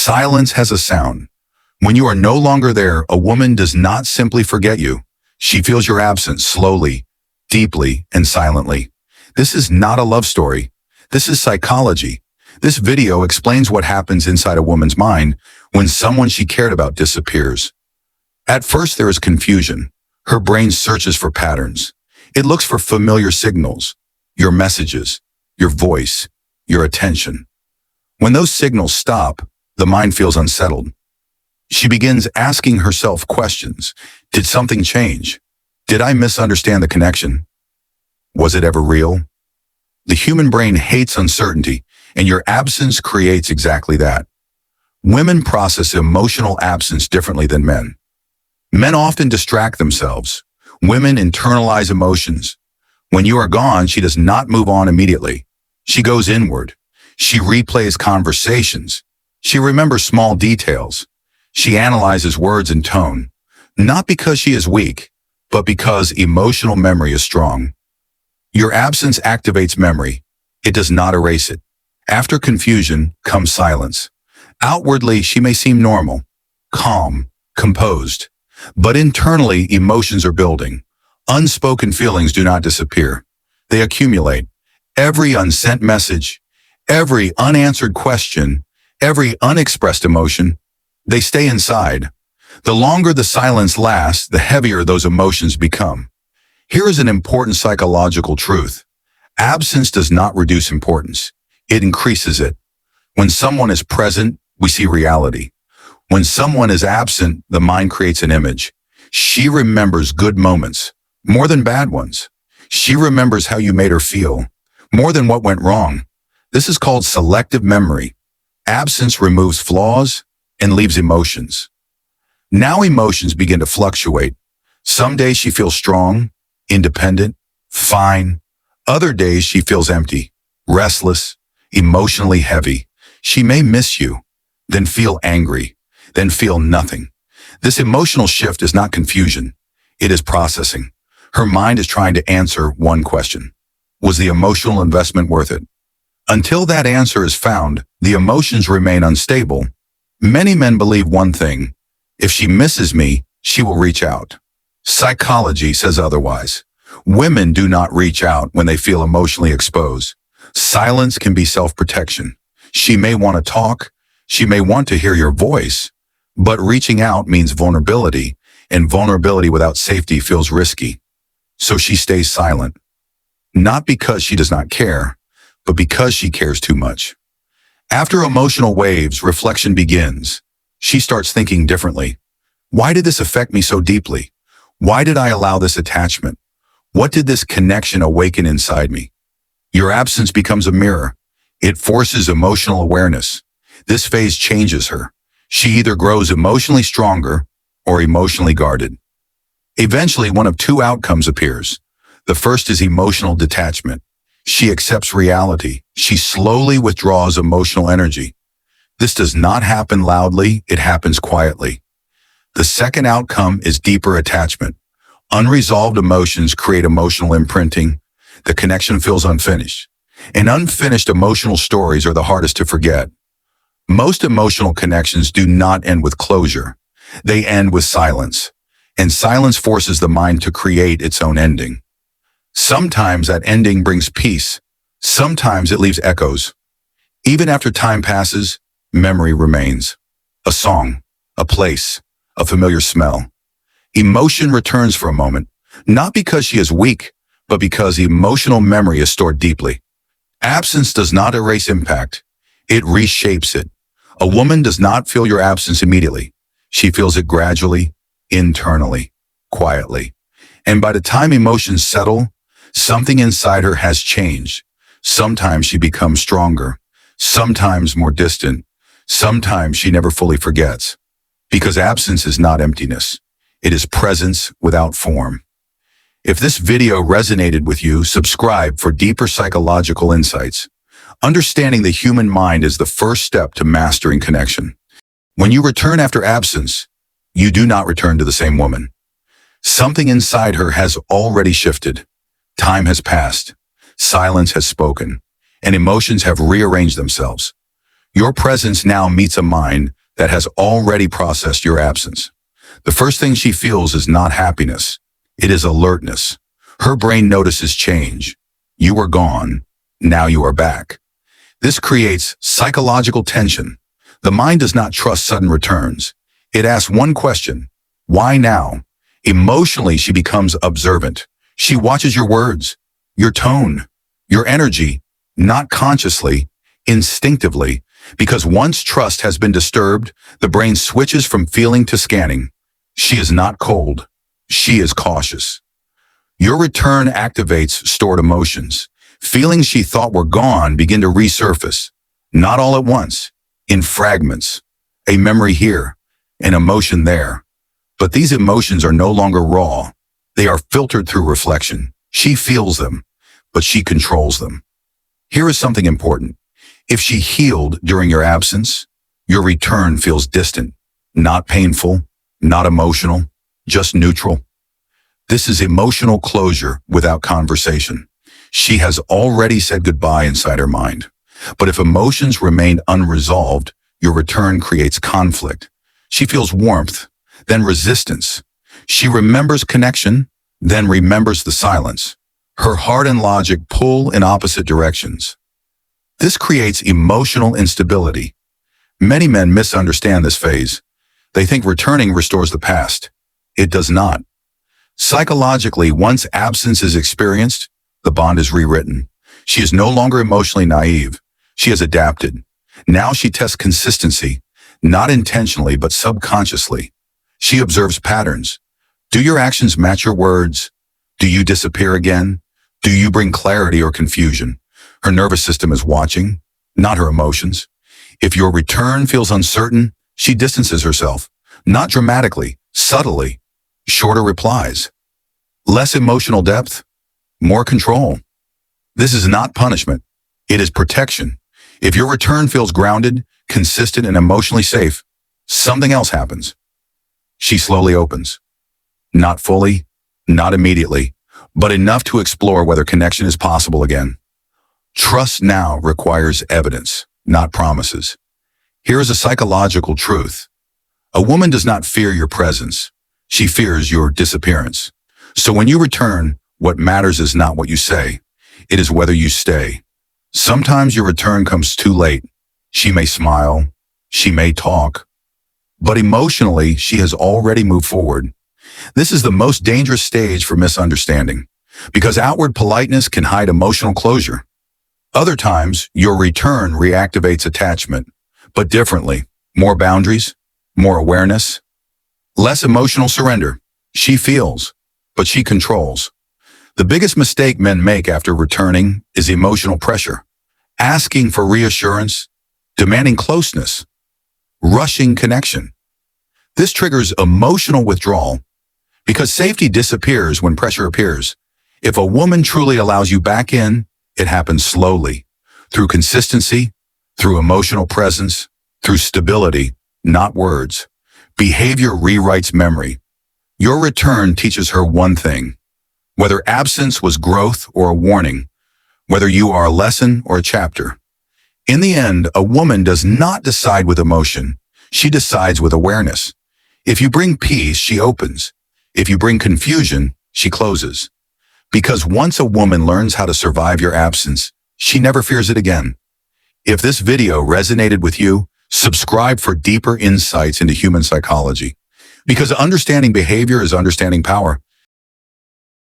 Silence has a sound. When you are no longer there, a woman does not simply forget you. She feels your absence slowly, deeply, and silently. This is not a love story. This is psychology. This video explains what happens inside a woman's mind when someone she cared about disappears. At first, there is confusion. Her brain searches for patterns. It looks for familiar signals, your messages, your voice, your attention. When those signals stop, the mind feels unsettled. She begins asking herself questions. Did something change? Did I misunderstand the connection? Was it ever real? The human brain hates uncertainty, and your absence creates exactly that. Women process emotional absence differently than men. Men often distract themselves. Women internalize emotions. When you are gone, she does not move on immediately. She goes inward. She replays conversations. She remembers small details. She analyzes words and tone, not because she is weak, but because emotional memory is strong. Your absence activates memory. It does not erase it. After confusion comes silence. Outwardly, she may seem normal, calm, composed, but internally, emotions are building. Unspoken feelings do not disappear. They accumulate. Every unsent message, every unanswered question, every unexpressed emotion, they stay inside. The longer the silence lasts, the heavier those emotions become. Here is an important psychological truth. Absence does not reduce importance. It increases it. When someone is present, we see reality. When someone is absent, the mind creates an image. She remembers good moments, more than bad ones. She remembers how you made her feel, more than what went wrong. This is called selective memory. Absence removes flaws and leaves emotions. Now emotions begin to fluctuate. Some days she feels strong, independent, fine. Other days she feels empty, restless, emotionally heavy. She may miss you, then feel angry, then feel nothing. This emotional shift is not confusion. It is processing. Her mind is trying to answer one question. Was the emotional investment worth it? Until that answer is found, the emotions remain unstable. Many men believe one thing. If she misses me, she will reach out. Psychology says otherwise. Women do not reach out when they feel emotionally exposed. Silence can be self-protection. She may want to talk. She may want to hear your voice. But reaching out means vulnerability, and vulnerability without safety feels risky. So she stays silent. Not because she does not care, but because she cares too much. After emotional waves, reflection begins. She starts thinking differently. Why did this affect me so deeply? Why did I allow this attachment? What did this connection awaken inside me? Your absence becomes a mirror. It forces emotional awareness. This phase changes her. She either grows emotionally stronger or emotionally guarded. Eventually, one of two outcomes appears. The first is emotional detachment. She accepts reality. She slowly withdraws emotional energy. This does not happen loudly, it happens quietly. The second outcome is deeper attachment. Unresolved emotions create emotional imprinting. The connection feels unfinished. And unfinished emotional stories are the hardest to forget. Most emotional connections do not end with closure. They end with silence. And silence forces the mind to create its own ending. Sometimes that ending brings peace. Sometimes it leaves echoes. Even after time passes, memory remains. A song, a place, a familiar smell. Emotion returns for a moment, not because she is weak, but because emotional memory is stored deeply. Absence does not erase impact. It reshapes it. A woman does not feel your absence immediately. She feels it gradually, internally, quietly. And by the time emotions settle, something inside her has changed. Sometimes she becomes stronger, sometimes more distant, sometimes she never fully forgets. Because absence is not emptiness. It is presence without form. If this video resonated with you, subscribe for deeper psychological insights. Understanding the human mind is the first step to mastering connection. When you return after absence, you do not return to the same woman. Something inside her has already shifted. Time has passed. Silence has spoken. And emotions have rearranged themselves. Your presence now meets a mind that has already processed your absence. The first thing she feels is not happiness. It is alertness. Her brain notices change. You were gone. Now you are back. This creates psychological tension. The mind does not trust sudden returns. It asks one question: why now? Emotionally, she becomes observant. She watches your words, your tone, your energy, not consciously, instinctively, because once trust has been disturbed, the brain switches from feeling to scanning. She is not cold. She is cautious. Your return activates stored emotions. Feelings she thought were gone begin to resurface, not all at once, in fragments. A memory here, an emotion there. But these emotions are no longer raw. They are filtered through reflection. She feels them, but she controls them. Here is something important. If she healed during your absence, your return feels distant, not painful, not emotional, just neutral. This is emotional closure without conversation. She has already said goodbye inside her mind. But if emotions remain unresolved, your return creates conflict. She feels warmth, then resistance. She remembers connection, then remembers the silence. Her heart and logic pull in opposite directions. This creates emotional instability. Many men misunderstand this phase. They think returning restores the past. It does not. Psychologically, once absence is experienced, the bond is rewritten. She is no longer emotionally naive. She has adapted. Now she tests consistency, not intentionally but subconsciously. She observes patterns. Do your actions match your words? Do you disappear again? Do you bring clarity or confusion? Her nervous system is watching, not her emotions. If your return feels uncertain, she distances herself, not dramatically, subtly. Shorter replies. Less emotional depth, more control. This is not punishment. It is protection. If your return feels grounded, consistent, and emotionally safe, something else happens. She slowly opens. Not fully, not immediately, but enough to explore whether connection is possible again. Trust now requires evidence, not promises. Here is a psychological truth. A woman does not fear your presence. She fears your disappearance. So when you return, what matters is not what you say. It is whether you stay. Sometimes your return comes too late. She may smile. She may talk. But emotionally, she has already moved forward. This is the most dangerous stage for misunderstanding, because outward politeness can hide emotional closure. Other times, your return reactivates attachment, but differently. More boundaries, more awareness, less emotional surrender. She feels, but she controls. The biggest mistake men make after returning is emotional pressure, asking for reassurance, demanding closeness, rushing connection. This triggers emotional withdrawal because safety disappears when pressure appears. If a woman truly allows you back in, it happens slowly, through consistency, through emotional presence, through stability, not words. Behavior rewrites memory. Your return teaches her one thing: whether absence was growth or a warning, whether you are a lesson or a chapter. In the end, a woman does not decide with emotion. She decides with awareness. If you bring peace, she opens. If you bring confusion, she closes. Because once a woman learns how to survive your absence, she never fears it again. If this video resonated with you, subscribe for deeper insights into human psychology. Because understanding behavior is understanding power.